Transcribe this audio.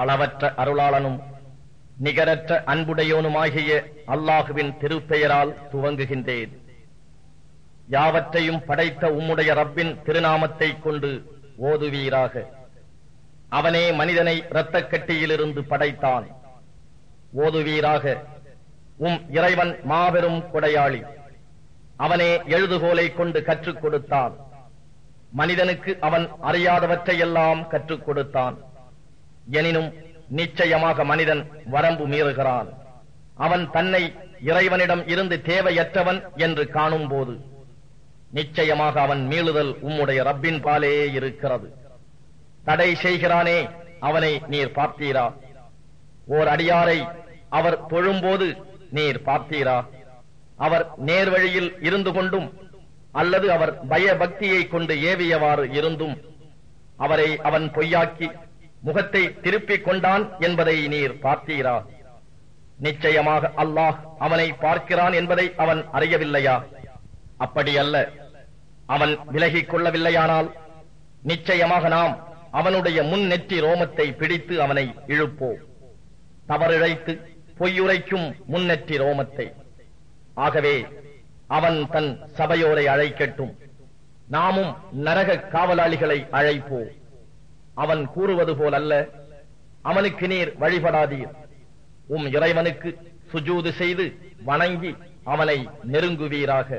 அளவற்ற அருளாளனும் நிகரற்ற அன்புடையோனுமாகிய அல்லாஹுவின் திருப்பெயரால் துவங்குகின்றேன். யாவற்றையும் படைத்த உம்முடைய ரப்பின் திருநாமத்தை கொண்டு ஓதுவீராக. அவனே மனிதனை இரத்தக்கட்டியிலிருந்து படைத்தான். ஓதுவீராக. உம் இறைவன் மாபெரும் கொடையாளி. அவனே எழுதுகோலை கொண்டு கற்றுக் கொடுத்தான். மனிதனுக்கு அவன் அறியாதவற்றையெல்லாம் கற்றுக் கொடுத்தான். எனினும் நிச்சயமாக மனிதன் வரம்பு மீறுகிறான். அவன் தன்னை இறைவனிடம் இருந்து தேவையற்றவன் என்று காணும் போது நிச்சயமாக அவன் மீளுதல் உம்முடைய ரப்பின் பாலே இருக்கிறது. தடை செய்கிறானே, அவனை நீர் பார்த்தீரா? ஓர் அடியாரை அவர் தொழும்போது நீர் பார்த்தீரா? அவர் நேர்வழியில் இருந்து கொண்டும் அல்லது அவர் பயபக்தியை கொண்டு ஏவியவாறு இருந்தும் அவரை அவன் பொய்யாக்கி முகத்தை திருப்பிக் கொண்டான் என்பதை நீர் பார்த்தீரா? நிச்சயமாக அல்லாஹ் அவனை பார்க்கிறான் என்பதை அவன் அறியவில்லையா? அப்படி அல்ல. அவன் விலகிக் கொள்ளவில்லையானால் நிச்சயமாக நாம் அவனுடைய முன் நெற்றி ரோமத்தை பிடித்து அவனை இழுப்போம், தவறிழைத்து பொய்யுரைக்கும் முன்னெற்றி ரோமத்தை. ஆகவே அவன் தன் சபையோரை அழைக்கட்டும், நாமும் நரக காவலாளிகளை அழைப்போம். அவன் கூறுவது போல் அல்ல, அவனுக்கு நீர் வழிபடாதீர். உம் இறைவனுக்கு சுஜூது செய்து வணங்கி அவனை நெருங்குவீராக.